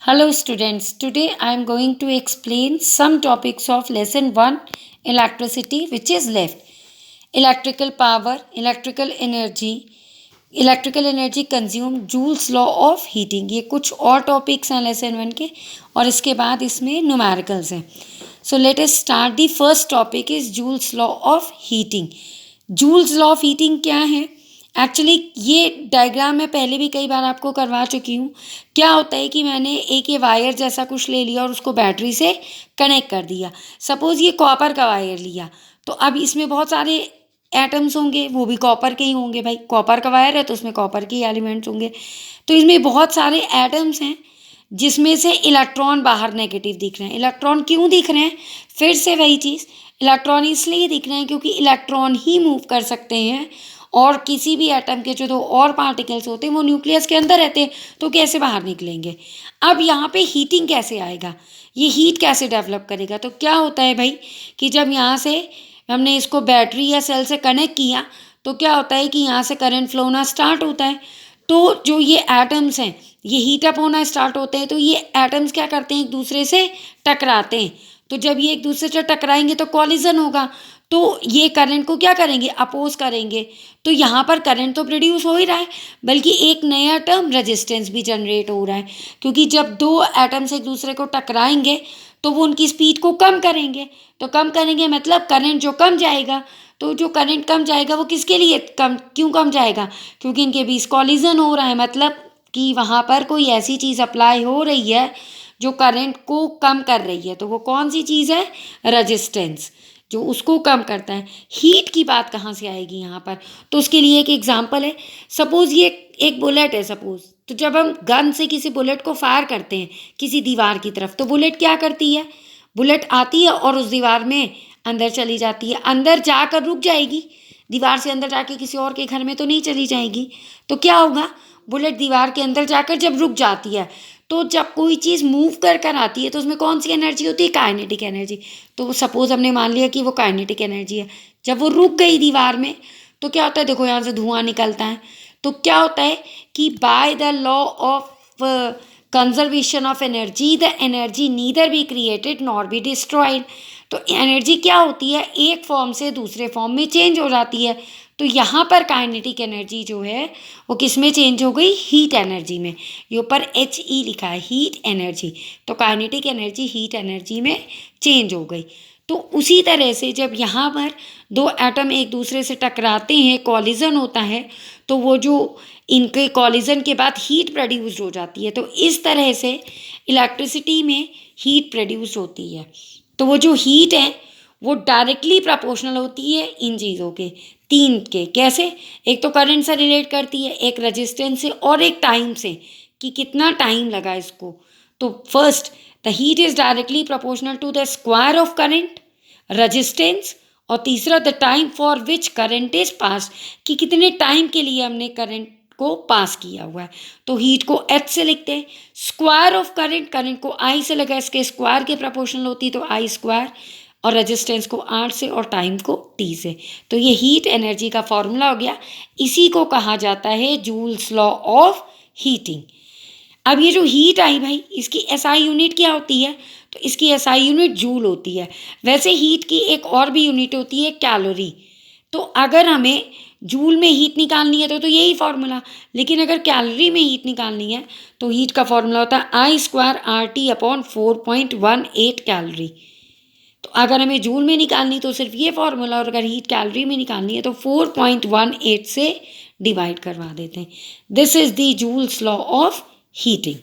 Hello students, today I am going to explain some topics of lesson 1 electricity which is left. Electrical power, electrical energy consumed, Joule's law of heating. ये कुछ और topics हैं lesson 1 के और इसके बाद इसमें न्यूमेरिकल्स हैं. So let us start. The first topic is Joule's law of heating. Joule's law of heating क्या है? एक्चुअली ये डायग्राम मैं पहले भी कई बार आपको करवा चुकी हूँ. क्या होता है कि मैंने एक ये वायर जैसा कुछ ले लिया और उसको बैटरी से कनेक्ट कर दिया. सपोज़ ये कॉपर का वायर लिया तो अब इसमें बहुत सारे एटम्स होंगे, वो भी कॉपर के ही होंगे. भाई कॉपर का वायर है तो उसमें कॉपर के ही एलिमेंट्स होंगे. तो इसमें बहुत सारे एटम्स हैं जिसमें से इलेक्ट्रॉन बाहर नेगेटिव दिख रहे हैं. इलेक्ट्रॉन क्यों दिख रहे हैं? फिर से वही चीज़, इलेक्ट्रॉन इसलिए दिख रहे हैं क्योंकि इलेक्ट्रॉन ही मूव कर सकते हैं और किसी भी एटम के जो दो और पार्टिकल्स होते हैं वो न्यूक्लियस के अंदर रहते हैं, तो कैसे बाहर निकलेंगे. अब यहाँ पे हीटिंग कैसे आएगा, ये हीट कैसे डेवलप करेगा. तो क्या होता है भाई कि जब यहाँ से हमने इसको बैटरी या सेल से कनेक्ट किया तो क्या होता है कि यहाँ से करंट फ्लो होना स्टार्ट होता है. तो जो ये एटम्स हैं ये हीट अप होना स्टार्ट होते हैं. तो ये एटम्स क्या करते हैं, एक दूसरे से टकराते हैं. तो जब ये एक दूसरे से टकराएंगे तो कॉलिजन होगा, तो ये करंट को क्या करेंगे, अपोज करेंगे. तो यहाँ पर करंट तो प्रोड्यूस हो ही रहा है, बल्कि एक नया टर्म रेजिस्टेंस भी जनरेट हो रहा है, क्योंकि जब दो एटम्स एक दूसरे को टकराएंगे तो वो उनकी स्पीड को कम करेंगे. तो कम करेंगे मतलब करंट जो कम जाएगा. तो जो करंट कम जाएगा वो किसके लिए कम, क्यों कम जाएगा, क्योंकि इनके बीच कॉलिजन हो रहा है. मतलब कि वहाँ पर कोई ऐसी चीज़ अप्लाई हो रही है जो करंट को कम कर रही है. तो वो कौन सी चीज़ है, रेजिस्टेंस, जो उसको कम करता है. हीट की बात कहाँ से आएगी यहाँ पर, तो उसके लिए एक एग्जांपल है. सपोज़ ये एक बुलेट है सपोज़, तो जब हम गन से किसी बुलेट को फायर करते हैं किसी दीवार की तरफ, तो बुलेट क्या करती है, बुलेट आती है और उस दीवार में अंदर चली जाती है. अंदर जाकर रुक जाएगी, दीवार से अंदर जाके किसी और के घर में तो नहीं चली जाएगी. तो क्या होगा, बुलेट दीवार के अंदर जाकर जब रुक जाती है, तो जब कोई चीज़ मूव कर कर आती है तो उसमें कौन सी एनर्जी होती है, काइनेटिक एनर्जी. तो सपोज़ हमने मान लिया कि वो काइनेटिक एनर्जी है. जब वो रुक गई दीवार में तो क्या होता है, देखो यहाँ से धुआं निकलता है. तो क्या होता है कि by the law of conservation of energy the energy neither be created nor be destroyed. तो एनर्जी क्या होती है, एक फॉर्म से दूसरे फॉर्म में चेंज हो जाती है. तो यहाँ पर काइनेटिक एनर्जी जो है वो किस में चेंज हो गई, हीट एनर्जी में. ये ऊपर HE लिखा है, हीट एनर्जी. तो काइनेटिक एनर्जी हीट एनर्जी में चेंज हो गई. तो उसी तरह से जब यहाँ पर दो एटम एक दूसरे से टकराते हैं, कॉलिजन होता है, तो वो जो इनके कॉलिजन के बाद हीट प्रोड्यूस हो जाती है. तो इस तरह से इलेक्ट्रिसिटी में हीट प्रोड्यूस होती है. तो वो जो हीट है वो डायरेक्टली प्रोपोर्शनल होती है इन चीज़ों के, तीन के. कैसे, एक तो करंट से रिलेट करती है, एक रेजिस्टेंस से, और एक टाइम से कि कितना टाइम लगा इसको. तो first the heat is directly proportional to the square of current, resistance, और तीसरा the time for which current is pass, कि कितने टाइम के लिए हमने करंट को पास किया हुआ है. तो हीट को H से लिखते हैं. स्क्वायर ऑफ करंट, करंट को I से लगा, इसके स्क्वायर के प्रोपोर्शनल होती है तो I स्क्वायर, और रेजिस्टेंस को R से और टाइम को T से. तो ये हीट एनर्जी का फॉर्मूला हो गया. इसी को कहा जाता है जूल्स लॉ ऑफ हीटिंग. अब ये जो हीट आई भाई, इसकी SI यूनिट क्या होती है, तो इसकी SI यूनिट जूल होती है. वैसे हीट की एक और भी यूनिट होती है, कैलोरी. तो अगर हमें जूल में हीट निकालनी है तो यही फार्मूला, लेकिन अगर कैलोरी में हीट निकालनी है तो हीट का फार्मूला होता है I square RT upon 4.18 calorie. तो अगर हमें जूल में निकालनी तो सिर्फ ये फार्मूला, और अगर हीट कैलोरी में निकालनी है तो 4.18 से डिवाइड करवा देते हैं. This is the joules law of heating.